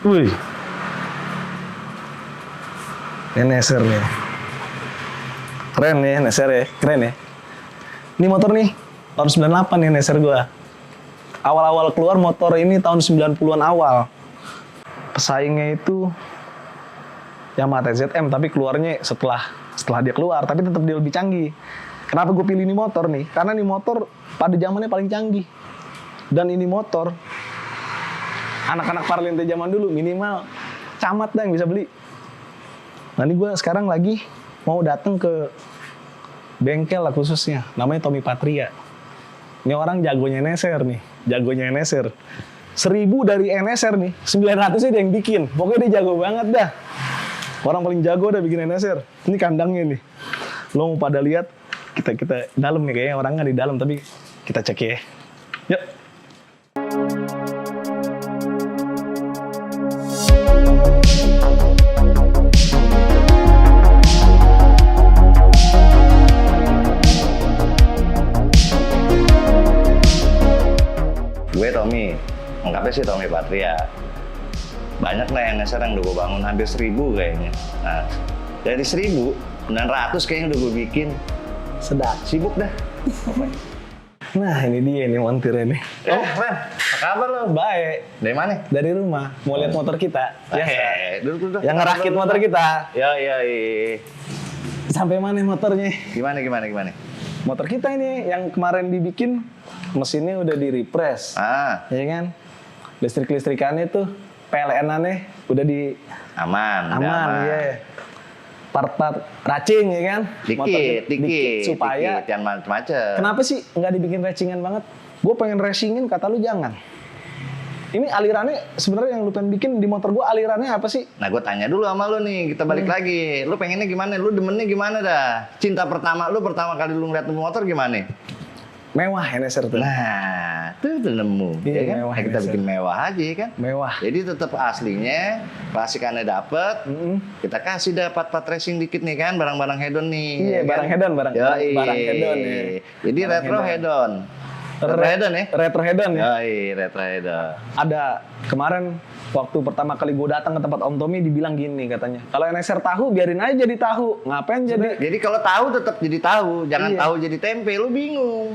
Wih. Ini Neser nih. Keren nih Neser ya, keren ya. Ini motor nih, tahun 98 nih Neser gua. Awal-awal keluar motor ini tahun 90-an awal. Pesaingnya itu Yamaha TZM, tapi keluarnya setelah dia keluar, tapi tetap dia lebih canggih. Kenapa gue pilih ini motor nih? Karena ini motor pada zamannya paling canggih. Dan ini motor, anak-anak parlente zaman dulu minimal camat dah yang bisa beli. Nah ini gue sekarang lagi mau datang ke bengkel lah khususnya, namanya Tommy Patria. Ini orang jagonya Neser nih, jagonya Neser. 1000 dari NSR nih, 900-nya dia yang bikin. Pokoknya dia jago banget dah. Orang paling jago udah bikin NSR. Ini kandangnya nih. Lo mau pada lihat, kita dalam nih kayaknya orangnya di dalam, tapi kita cek ya. Yuk. Gue Tommy, lengkapnya sih Tommy Patria. Banyak lah yang NSR yang udah gue bangun, hampir 1000 kayaknya. Nah, dari 1000, 900 kayaknya udah gue bikin. Sedap. Sibuk dah. Nah ini dia nih montirnya nih. Oh, Ren, apa kabar lo? Baik. Dari mana? Dari rumah, mau lihat motor kita. Biasa. Duduk. Yang ngerakit motor kita. Ya. Sampai mana motornya? Gimana? Motor kita ini yang kemarin dibikin, mesinnya udah di-refresh. Ya kan? Listrik-listrikannya tuh, PLN-annya udah di... Aman. Iya. Part-part racing ya kan? Dikit. Supaya... Jangan macem-macem. Kenapa sih nggak dibikin racingan banget? Gue pengen racingin, kata lu jangan. Ini alirannya sebenarnya yang lu pengen bikin di motor gue, alirannya apa sih? Nah, gue tanya dulu sama lu nih, kita balik lagi. Lu pengennya gimana? Lu demennya gimana dah? Cinta pertama lu pertama kali lu ngeliat motor gimana? Mewah NSR tuh. Nah, itu udah nemu. Iya, ya kan? mewah Nah, kita NSR. bikin mewah aja ya kan? Mewah. Jadi tetap aslinya, klasikannya dapet. Kita kasih dah part-part racing dikit nih kan, barang-barang hedon nih. Iya, ya barang kan? hedon, barang Yoi. hedon ya. Jadi Barang retro hedon. Retro hedon ya? Retro hedon ya. Yoi, retro hedon. Ada kemarin waktu pertama kali gue datang ke tempat Om Tommy dibilang gini katanya. Kalau NSR tahu biarin aja jadi tahu. Ngapain jadi Jadi kalau tahu tetap jadi tahu, jangan Iya. tahu jadi tempe, lu bingung.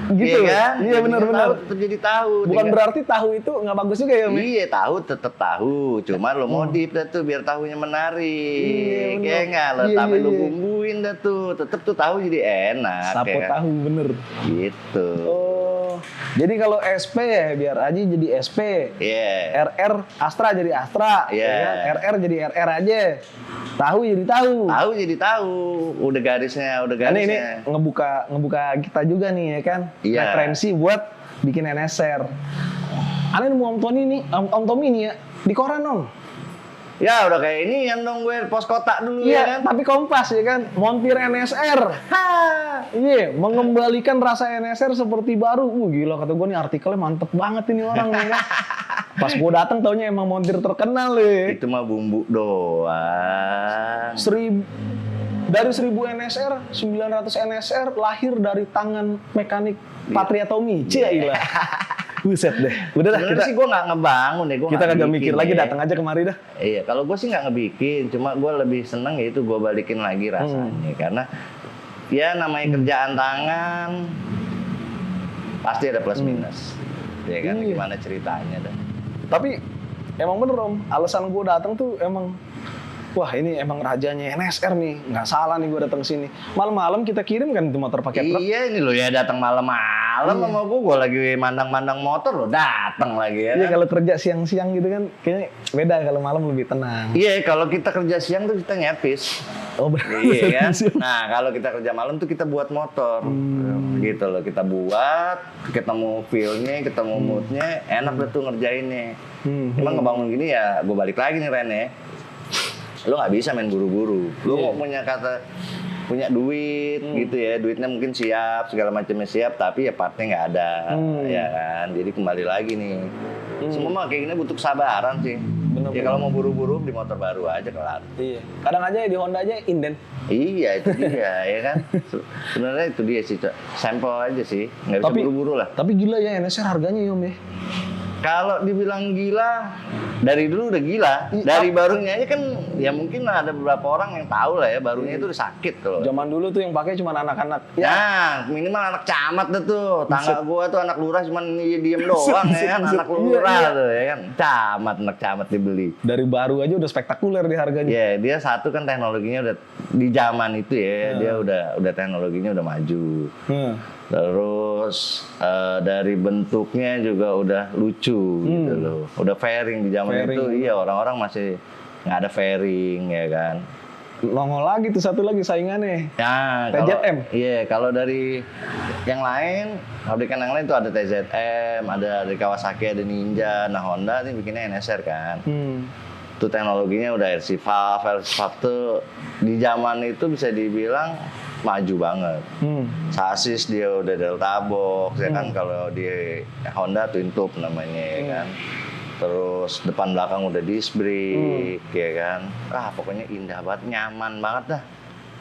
gitu? Iya kan? Iya benar-benar. Tahu tetap jadi tahu. Bukan berarti tahu itu nggak bagus juga ya, Mi? Iya, tahu tetap tahu, cuma lo modif dah tuh biar tahunya Iya, menarik. bener. Kayak nggak lo Iya, tapi iya, lo iya. bumbuin dah tuh, tetap tuh tahu jadi enak. Sapo ya kan? tahu bener. Gitu. Oh, jadi kalau SP ya biar aja jadi SP. Iya. RR Astra jadi Astra. Iya. Ya kan? RR jadi RR aja. Tahu jadi tahu. Tahu jadi tahu. Udah garisnya, udah Ini garisnya. ngebuka kita juga nih ya kan. Iya. Referensi buat bikin NSR. Aneh nemu Om Tommy nih, Om Tommy nih ya di koran dong. Ya udah kayak ini yang dong gue pos kotak dulu ya Iya, kan. tapi kompas ya kan, montir NSR. Iya, mengembalikan rasa NSR seperti baru. Gila kata gue nih artikelnya mantep banget ini orang nih kan. Pas gue datang taunya emang montir terkenal ya. Itu mah bumbu doang. Dari 1000 NSR, 900 NSR lahir dari tangan mekanik Patria Tommy. Cila. Buset deh. Udah dah Sebenarnya kita sih gue nggak ngebangun deh, gue kita nggak kagak bikin mikir lagi, ya. datang aja kemari dah. Iya, kalau gue sih nggak ngebikin, cuma gue lebih seneng ya itu gue balikin lagi rasanya, karena ya namanya kerjaan tangan pasti ada plus minus, ya kan? Iya. Gimana ceritanya dah? Tapi emang bener Om, alasan gue datang tuh emang wah ini emang rajanya NSR nih, nggak salah nih gue datang sini. Malam-malam kita kirim kan itu motor pakai truk. Iya, ini lo ya datang malam-malam sama gue lagi mandang-mandang motor lo datang lagi ya. Iya kan? kalau kerja siang-siang gitu kan kayaknya beda, kalau malam lebih tenang. Iya, kalau kita kerja siang tuh kita nyepis. Oh bener. Iya kan? Nah, kalau kita kerja malam tuh kita buat motor. Gitu loh, kita buat, ketemu feel-nya, ketemu mood-nya, enak deh tuh ngerjainnya. Emang ngebangun gini ya, gue balik lagi nih Ren ya. Lo nggak bisa main buru-buru. Lo mau punya duit gitu ya, duitnya mungkin siap, segala macamnya siap, tapi ya partnya nggak ada, ya kan. Jadi kembali lagi nih. Semua mah kayak gini butuh kesabaran sih. Bener, Ya kalau mau buru-buru di motor baru aja kelar. Iya. Kadang aja di Honda aja inden. Iya itu dia ya kan. Sebenarnya itu dia sih, Cok. Sampel aja sih, nggak bisa buru-buru lah. Tapi gila ya NSR harganya Yom ya. Kalau dibilang gila, dari dulu udah gila. Dari barunya aja kan ya mungkin ada beberapa orang yang tahu lah ya barunya itu udah sakit kalau. Zaman dulu tuh yang pakai cuma anak-anak. Ya, minimal anak camat deh tuh. Tangga gua tuh anak lurah cuman diem doang ya kan. Anak lurah tuh ya kan. Anak camat dibeli. Dari baru aja udah spektakuler di harganya. Ya, dia satu kan teknologinya udah di zaman itu ya, dia udah teknologinya udah maju. Terus dari bentuknya juga udah lucu gitu loh. Udah fairing di zaman itu, iya orang-orang masih nggak ada fairing ya kan. Nongol lagi tuh satu lagi saingannya. Ya, TZM. Kalau dari yang lain, pabrikan yang lain tuh ada TZM, ada dari Kawasaki, ada Ninja, nah Honda nih bikinnya NSR kan. Itu teknologinya udah RC valve tuh di zaman itu bisa dibilang maju banget. Sasis dia udah Delta box ya kan, kalau di Honda twin tube namanya ya kan. Terus depan belakang udah disc brake ya kan. Pokoknya indah banget, nyaman banget dah.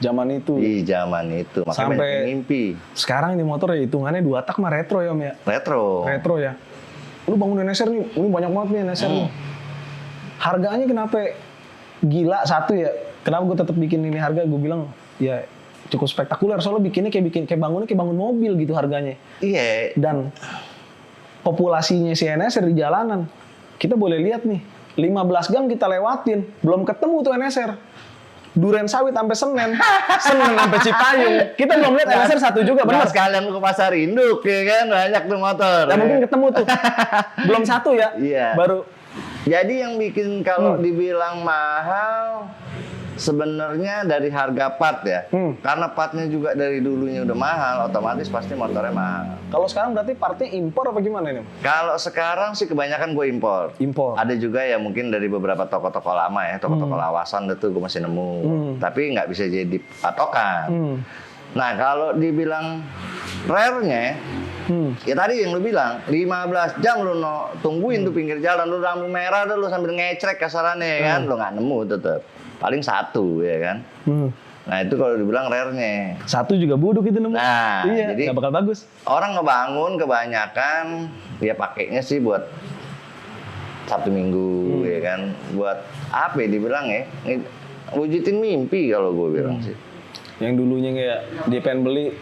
Zaman itu. Di zaman itu, makanya sampai banyak yang mimpi. Sekarang ini motor ya hitungannya 2 tak mah retro ya Om ya. Retro Ya. Lu bangun NSR nih, ini banyak banget nih NSR nih. Harganya kenapa gila satu ya? Kenapa gue tetap bikin ini harga? Gue bilang ya cukup spektakuler, soalnya bikinnya kayak bangunnya kayak bangun mobil gitu harganya. Iya. Dan populasinya si NSR di jalanan, kita boleh lihat nih, 15 gang kita lewatin, belum ketemu tuh NSR. Duren Sawit sampai Senen sampai Cipayung. Kita belum lihat NSR satu juga, benar. Sekalian ke pasar induk ya kan, banyak tuh motor. Ya mungkin ketemu tuh. Belum satu ya. Iya. Baru. Jadi yang bikin kalau dibilang mahal sebenarnya dari harga part ya. Karena partnya juga dari dulunya udah mahal, otomatis pasti motornya mahal. Kalau sekarang berarti partnya impor apa gimana ini? Kalau sekarang sih kebanyakan gue impor. Ada juga ya mungkin dari beberapa toko-toko lama ya, toko-toko lawasan itu gue masih nemu. Tapi nggak bisa jadi patokan. Nah kalau dibilang rare-nya, ya tadi yang lu bilang 15 jam lu tungguin tuh pinggir jalan, lu lampu merah lu sambil ngecrek kasarannya ya kan, lu nggak nemu tetep. Paling satu ya kan. Nah itu kalau dibilang rare-nya. Satu juga buduk itu nemu. Nah, iya, jadi nggak bakal bagus. Orang ngebangun kebanyakan dia pakainya sih buat Sabtu Minggu ya kan. Buat apa ya dibilang ya? Wujudin mimpi kalau gue bilang sih. Yang dulunya kayak dia pengen beli,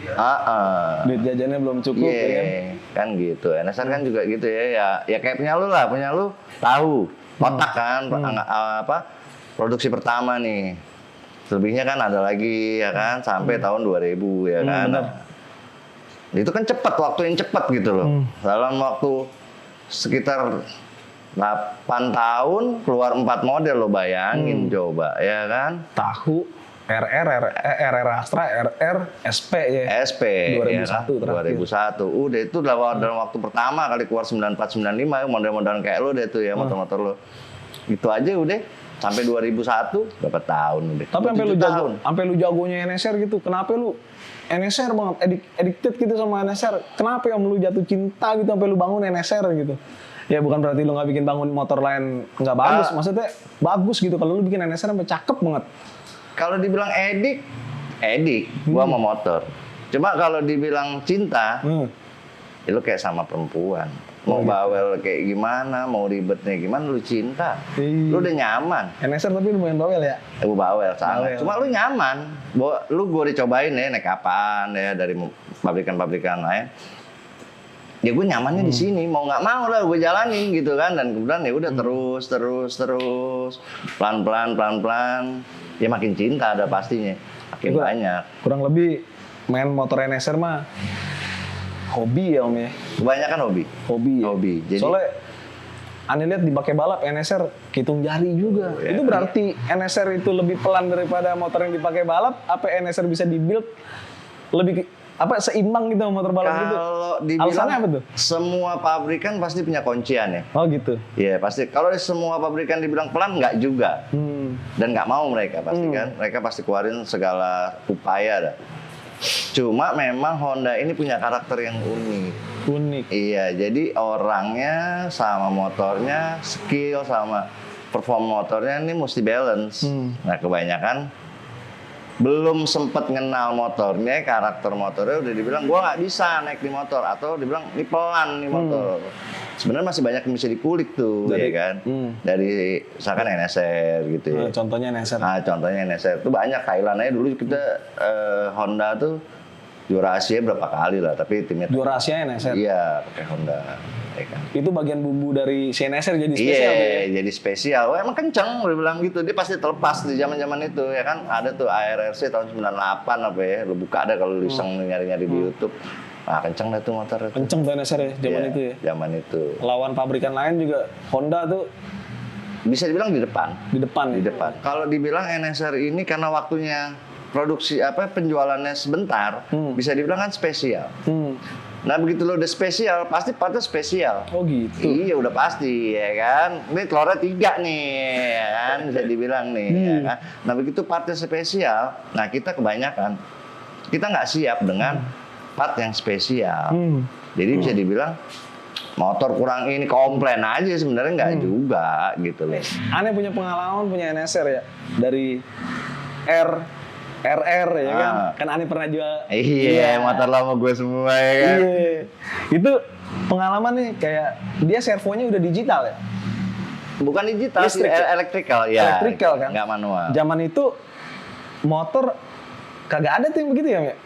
duit jajannya belum cukup ya kan gitu. NSR kan juga gitu ya. Ya kayak punya lu lah, punya lu tahu otak kan produksi pertama nih. Selebihnya kan ada lagi ya kan sampai tahun 2000 ya kan. Itu kan cepat, waktu yang cepat gitu loh. Dalam waktu sekitar 8 tahun keluar 4 model lo bayangin coba ya kan. Tahu RR Astra, RR, SP ya. SP 2001 ya kan? terakhir. 2001. Udah itu dalam waktu pertama kali keluar 94 95 ya model-model kayak lo deh tuh ya motor-motor lo. Itu aja udah sampai 2001 berapa tahun udah. Tapi sampai lu jagonya NSR gitu. Kenapa lu NSR banget addicted gitu sama NSR? Kenapa yang lu jatuh cinta gitu sampai lu bangun NSR gitu? Ya bukan berarti lu nggak bikin bangun motor lain nggak bagus, maksudnya bagus gitu. Kalau lu bikin NSR sampai cakep banget. Kalau dibilang edik, gua sama motor. Cuma kalau dibilang cinta, ya lu kayak sama perempuan. Mau bawel kayak gimana, mau ribetnya gimana, lu cinta. Lu udah nyaman. NSR tapi lumayan bawel ya? Bawel sangat. Cuma lu nyaman. Gua dicobain ya naik kapan ya dari pabrikan-pabrikan lain. Ya gue nyamannya di sini, mau nggak mau lah gue jalanin gitu kan. Dan kemudian ya udah terus pelan-pelan. Ya makin cinta ada pastinya, makin banyak. Kurang lebih main motor NSR mah hobi ya Om ya? Kebanyakan hobi. Jadi, soalnya aneh lihat dipakai balap NSR hitung jari juga. Itu berarti NSR itu lebih pelan daripada motor yang dipakai balap? Apa NSR bisa dibuild lebih seimbang gitu motor balap gitu? Kalau dibilang alasannya apa tuh? Semua pabrikan pasti punya kuncian ya. Oh gitu. Iya pasti. Kalau semua pabrikan dibilang pelan nggak juga. Dan nggak mau mereka pasti kan. Mereka pasti keluarin segala upaya dah. Cuma memang Honda ini punya karakter yang unik. Iya, jadi orangnya sama motornya, skill sama perform motornya ini mesti balance. Nah kebanyakan belum sempet kenal motornya, karakter motornya udah dibilang gua nggak bisa naik di motor atau dibilang ini pelan nih motor. sebenarnya masih banyak yang bisa dikulik tuh, ya kan? Dari misalkan NSR gitu ya. Contohnya NSR. Nah, contohnya NSR itu banyak. Thailand aja dulu kita Honda tuh juara Asia berapa kali lah, tapi timnya Juara Asia NSR. iya pakai Honda, ya kan? Itu bagian bumbu dari si NSR jadi spesial. Iya, jadi spesial. Oh, emang kenceng, udah bilang gitu. Dia pasti terlepas di zaman-zaman itu, ya kan? Ada tuh ARRC tahun 98 apa ya? Lu buka ada kalau lu iseng nyari-nyari di YouTube. Nah, kenceng dah tuh motor itu. Kenceng tuh NSR ya zaman Iya, itu ya. Zaman itu. Lawan pabrikan lain juga Honda tuh Bisa dibilang di depan. di depan. Di depan. Kalau dibilang NSR ini karena waktunya produksi penjualannya sebentar, bisa dibilang kan spesial. Nah begitu lo udah spesial, pasti partnya spesial. Oh gitu. Iya udah pasti ya kan. Ini telurnya 3 nih, ya kan bisa dibilang nih. Ya kan? Nah begitu partnya spesial, nah kita kebanyakan kita nggak siap dengan part yang spesial. Jadi bisa dibilang motor kurang ini komplain aja sebenarnya nggak juga gitu loh. Aneh punya pengalaman punya NSR ya dari RR ya kan. Kan Aneh pernah jual. Iya, motor lama gue semua ya kan. Iya. Itu pengalaman nih kayak dia servonya udah digital ya. Bukan digital, Listrik, electrical ya. Electrical kan. Nggak manual. Zaman itu motor kagak ada tuh yang begitu ya, Mbak?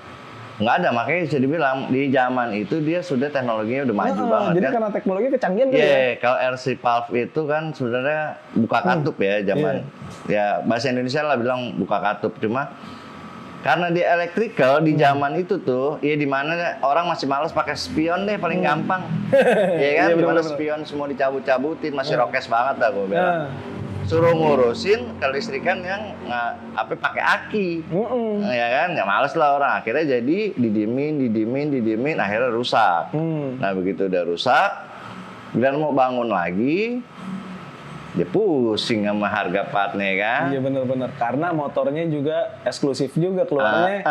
Nggak ada, makanya bisa dibilang di zaman itu dia sudah teknologinya udah maju banget jadi kan. karena teknologi kecanggihan Iya, kan ya. kalau RC valve itu kan sebenarnya buka katup ya zaman. Ya bahasa Indonesia lah bilang buka katup, cuma karena dia electrical di zaman itu tuh, ya di mana orang masih malas pakai spion deh paling gampang. Iya kan, Iya, di mana bener-bener. spion semua dicabut-cabutin, masih rokes banget dah gue bilang. Suruh ngurusin kelistrikan yang pakai aki. Ya kan, ya males lah orang. Akhirnya jadi didiemin, akhirnya rusak. Nah begitu udah rusak, dan mau bangun lagi, dia pusing sama harga partnya kan. Iya benar-benar karena motornya juga eksklusif juga keluarnya.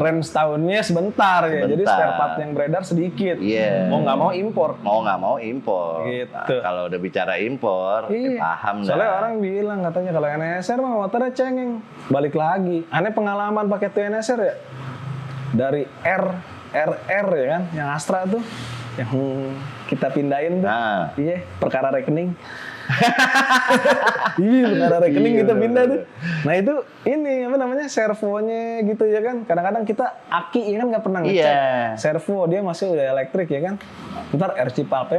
Rem setahunnya sebentar ya. Jadi Sebentar. spare part yang beredar sedikit. Iya. Mau nggak mau impor. Mau nggak mau impor. Gitu. Nah, kalau udah bicara impor, ya paham dah. Soalnya orang bilang katanya kalau NSR mah motornya cengeng. Balik lagi. Aneh pengalaman pakai tuh NSR ya. Dari RR ya kan, yang Astra tuh yang kita pindahin tuh. Nah. Iya, perkara rekening. Iya, perkara rekening Iya, kita pindah bener. tuh. Nah itu ini apa namanya servonya gitu ya kan. Kadang-kadang kita aki ya kan nggak pernah ngecek. Iya. Servo dia masih udah elektrik ya kan. Ntar RC valve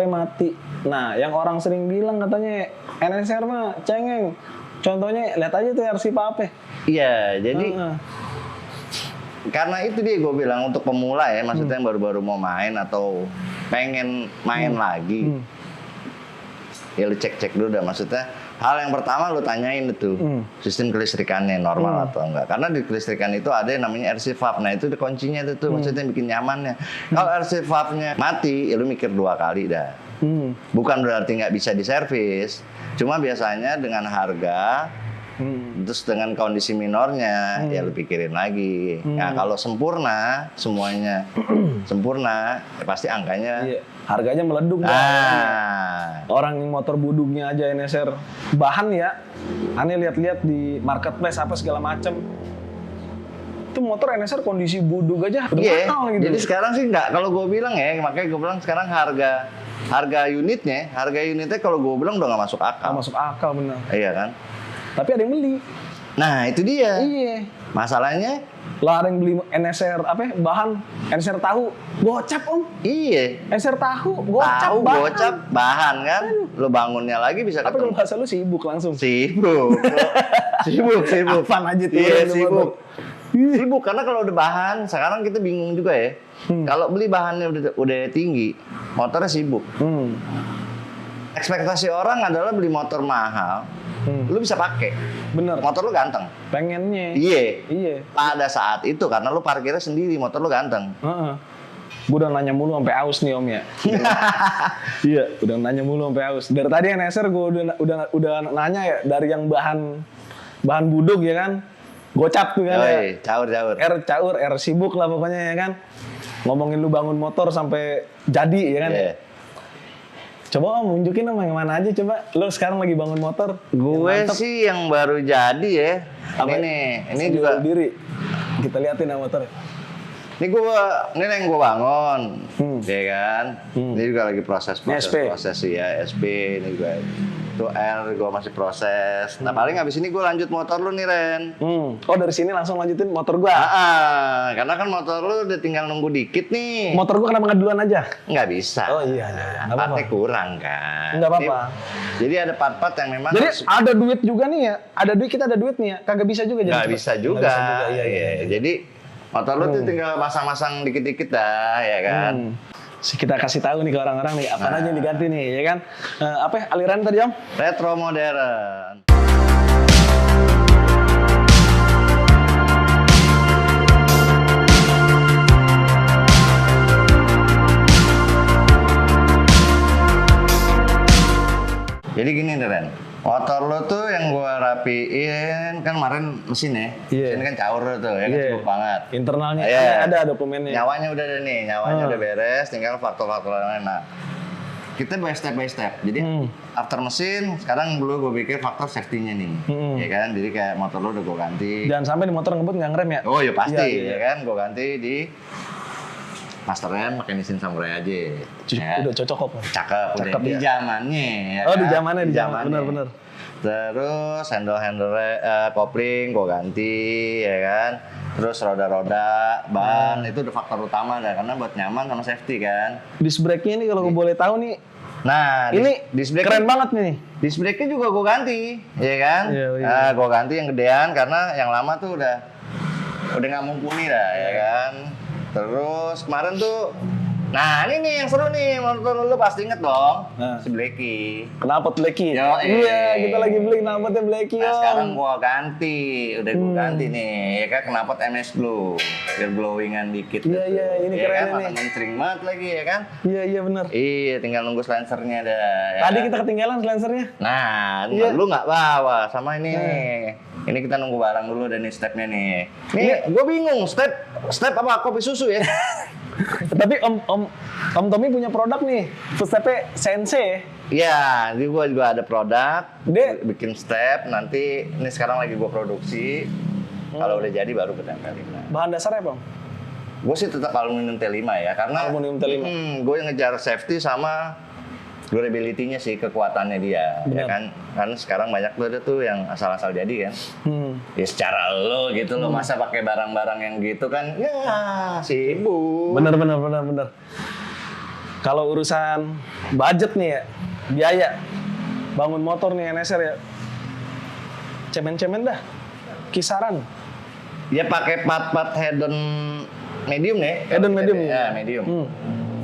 mati. Nah yang orang sering bilang katanya NSR mah cengeng. Contohnya lihat aja tuh RC valve. Iya, jadi karena itu dia gue bilang untuk pemula ya, maksudnya yang baru-baru mau main atau pengen main lagi. Ya lu cek-cek dulu dah, maksudnya hal yang pertama lu tanyain itu sistem kelistrikannya normal atau enggak, karena di kelistrikan itu ada yang namanya RC valve. Nah itu kuncinya itu maksudnya yang bikin nyamannya. Kalau RC valve-nya mati ya lu mikir 2 kali dah. Bukan berarti nggak bisa diservis, cuma biasanya dengan harga terus dengan kondisi minornya ya lu pikirin lagi. Nah kalau sempurna semuanya sempurna ya pasti angkanya Iya. Harganya meleduk. Orang yang motor budugnya aja NSR bahan ya. Aneh lihat-lihat di marketplace apa segala macam. Itu motor NSR kondisi budug aja udah Iya. mahal gitu. Jadi sekarang sih nggak, kalau gue bilang ya, makanya gue bilang sekarang harga unitnya kalau gue bilang udah nggak masuk akal. Nggak masuk akal bener. Iya kan? Tapi ada yang beli. Nah itu dia. Iya. Masalahnya Lah ada yang beli NSR bahan NSR tahu gocap om. iya. NSR tahu gocap Tahu bahan. gocap bahan kan, lo bangunnya lagi bisa Tapi kalau ketemu. bahasa lu sibuk langsung. Sibuk. Sibuk. Apaan aja tuh? Iya, Lu sibuk. motor. Sibuk karena kalau udah bahan, sekarang kita bingung juga ya. Kalau beli bahannya udah tinggi, motornya sibuk. Ekspektasi orang adalah beli motor mahal, lu bisa pakai. Bener. Motor lu ganteng. Pengennya. Iya. Pada saat itu karena lu parkirnya sendiri, motor lu ganteng. Gue udah nanya mulu sampai aus nih om ya. Iya, udah nanya mulu sampai aus. Dari tadi NSR gue udah nanya ya dari yang bahan budug ya kan. Gocap tuh kan ya. Caur. Caur, R sibuk lah pokoknya ya kan. Ngomongin lu bangun motor sampai jadi ya kan. Iya. Coba om unjukin om yang mana aja coba. Lu sekarang lagi bangun motor. Gue sih yang baru jadi ya. Apa? Ini Sambil juga diri. Kita liatin sama motor. Ini yang gue bangun, ya kan? Ini juga lagi proses ya, SP ini juga. Itu L gue masih proses. Nah paling abis ini gue lanjut motor lu nih Ren. Oh dari sini langsung lanjutin motor gua? Karena kan motor lu udah tinggal nunggu dikit nih. Motor gua kenapa nggak duluan aja? Nggak bisa. Oh iya, nggak apa-apa. Partnya kurang kan. Nggak apa-apa. Jadi ada part-part yang memang Jadi ada duit juga nih ya? Kita ada duit nih ya? Kagak bisa juga jadi? Nggak bisa juga. Iya. Jadi motor lu tuh tinggal masang-masang dikit-dikit dah, ya kan? Kita kasih tahu nih ke orang-orang nih, apa aja yang diganti nih, ya kan? Apa ya, aliran tadi Om? Retro modern. Jadi gini nih Ren, motor lo tuh yang gua rapiin kan kemarin mesin ya, mesin kan caur tuh ya kan cukup banget. Internalnya ada dokumennya. Nyawanya udah ada nih, nyawanya udah beres, tinggal faktor-faktor lain. Nah, kita by step by step. Jadi after mesin, sekarang dulu gue pikir faktor safety-nya nih, ya kan. Jadi kayak motor lo udah gue ganti. Jangan sampai di motor ngebut nggak ngerem ya? Oh ya pasti, ya kan. Gue ganti di master rem pakai mesin samurai aja. Udah cocok kok. Cakep udah di zamannya. Ya oh kan? di zamannya. Benar-benar. Terus handle kopling gue ganti, ya kan. Terus roda-roda, ban itu udah faktor utama dah karena buat nyaman sama safety kan. Disc brake-nya ini kalau gue boleh tahu nih. Nah, ini disc brake keren banget nih. Disc brake-nya juga gue ganti, ya kan. Nah, gue ganti yang gedean karena yang lama tuh udah nggak mumpuni dah, ya kan. Terus kemarin tuh, nah ini nih yang seru nih, motor lu pasti inget dong, si Blacky. Knalpot Blacky? Iya, kita lagi beli knalpotnya Blacky. Nah sekarang gua ganti, udah gua ganti nih, ya kan knalpot MS Blue, biar glowingan dikit. Iya, ini keren nih. Makanya sering banget lagi ya kan? Iya benar. Iya, tinggal nunggu silencernya dah. Tadi kita ketinggalan silencernya. Nah, lu nggak bawa sama ini. Ini kita nunggu barang dulu dan nih stepnya nih. Nih, gue bingung step apa kopi susu ya? Tapi Om Tommy punya produk nih, footstep-nya Sensei. Iya, jadi gue juga ada produk. Dia bikin step. Nanti ini sekarang lagi gue produksi. Kalau udah jadi baru kita tempelin. Bahan dasarnya Bang? Gue sih tetap aluminium T5 ya, karena aluminium T5. Gue ngejar safety sama durability-nya sih, kekuatannya dia. Ya kan? Karena sekarang banyak tuh yang asal-asal jadi kan. Ya secara lo gitu lo masa pakai barang-barang yang gitu kan, ya sibuk. Bener. Kalau urusan budget nih ya, biaya bangun motor nih NSR ya, cemen-cemen dah, kisaran. Ya pakai part head-on medium nih. Head-on medium ya? Medium.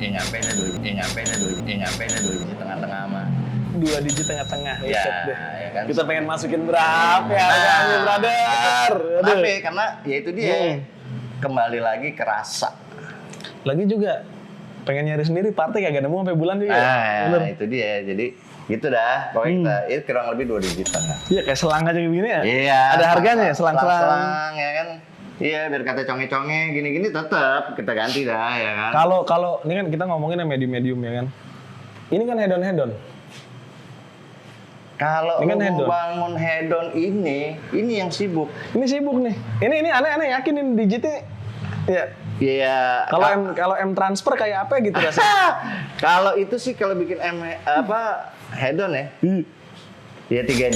Ya nyampe dah 2 digit tengah-tengah mah. 2 digit tengah-tengah. Ya kan. Kita pengen masukin berapa ya harganya, brother? Tapi karena ya itu dia. Kembali lagi kerasa. Lagi juga pengen nyari sendiri partai kagak nemu sampai bulan juga. Nah, itu dia. Jadi gitu dah. Pokoknya kita kurang lebih 2 digit tengah. Iya, kayak selang aja begini ya. Iya. Ada harganya ya, selang-selang ya kan. Iya, biar kata conge-conge gini-gini tetap kita ganti dah, ya kan. Kalau ini kan kita ngomongin yang medium ya kan. Ini kan head-on. Kalau mau bangun head-on ini yang sibuk. Ini sibuk nih. Ini aneh-aneh yakin ini digitnya. Iya. Iya. Kalau M transfer kayak apa gitu rasanya? Kalau itu sih kalau bikin head-on ya. Ya 3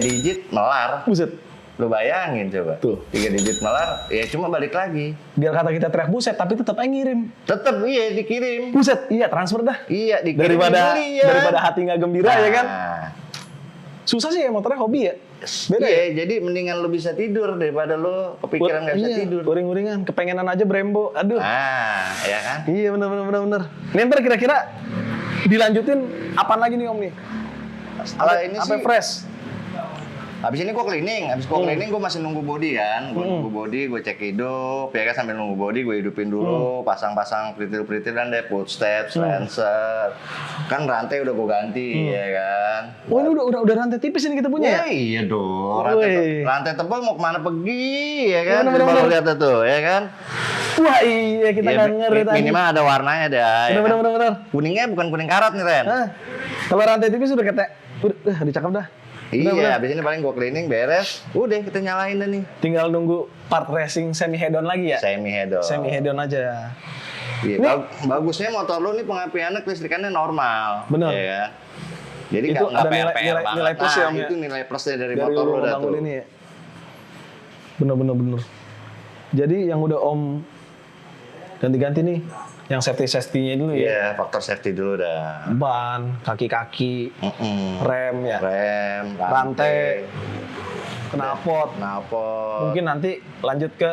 digit melar. Buset. Lu bayangin coba. Tuh. 3 digit melar, ya cuma balik lagi. Biar kata kita teriak buset, tapi tetap aja ngirim. Tetap iya dikirim. Buset, iya transfer dah. Iya dikirim. Daripada hati nggak gembira ya kan. Susah sih ya motornya hobi ya. Beda ya. Jadi mendingan lu bisa tidur daripada lu kepikiran nggak bisa tidur. Uring-uringan, kepengenan aja Brembo. Aduh. Ya kan. Iya bener. Nih ntar kira-kira dilanjutin apaan lagi nih Om nih? Sampai fresh. Habis ini gue cleaning, gue masih nunggu body kan. Gue nunggu body, gue cek hidup, ya kan sambil nunggu body gue hidupin dulu, pasang-pasang pritil-pritil dan deh, footstep, silencer. Kan rantai udah gue ganti, ya kan. Oh ini udah rantai tipis ini kita punya ya? Iya dong, rantai tebal mau kemana pergi, ya kan. Baru lihat tuh, ya kan. Wah iya kita nggak ngeri tadi. Minimal ada warnanya dah. Bener. Kuningnya bukan kuning karat nih Ren. Kalau rantai tipis udah kata, udah dicakap dah. Iya, Bener-bener. abis ini paling gue cleaning beres, udah kita nyalain deh nih. Tinggal nunggu part racing semi head on lagi ya? Semi head on. Semi head on aja. Iya, bagusnya motor lu nih pengapiannya kelistrikannya normal. Bener. Ya kan? Jadi Itu nggak ada PR nilai banget. plus ya, Om, ya? Itu nilai plusnya dari Dari motor lu lu dah bangun tuh. ini ya. Bener. Jadi yang udah Om ganti-ganti nih, yang safety-nya dulu ya. Iya, faktor safety dulu dah. Ban, kaki-kaki, rem ya, Rem, rantai, knalpot. knalpot. Mungkin nanti lanjut ke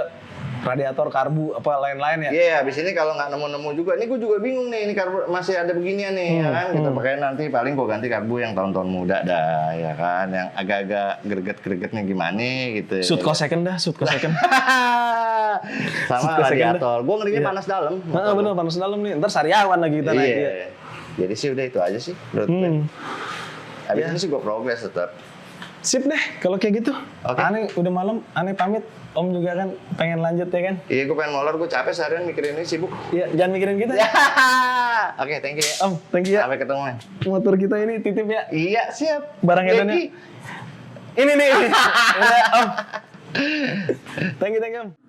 radiator, karbu, apa lain-lain ya. Iya, abis ini kalau nggak nemu-nemu juga, ini gue juga bingung nih, ini karbu masih ada beginian nih, ya kan? Kita pakai nanti paling gue ganti karbu yang tahun-tahun muda dah, ya kan? Yang agak-agak greget-gregetnya gimana gitu. Shoot cost second dah, shoot cost second. Sama Suka second radiator. Gue ngerinya Iya. panas dalam. Nah, bener panas dalam nih. Ntar sariawan lagi kita naik. Iya. Jadi sih udah itu aja sih menurut gue. Abis Iya. ini sih gue progres tetap. Sip deh kalau kayak gitu. Oke. Aneh udah malam, aneh pamit. Om juga kan pengen lanjut ya kan? Iya, gue pengen molor, gue capek seharian mikirin ini sibuk. Iya, jangan mikirin kita. Oke, thank you ya. Om, thank you ya. Sampai ketemu. Motor kita ini titip ya. Iya, siap. Barang hedonnya. Jackie. Ini nih. Udah, Om. Thank you, Om.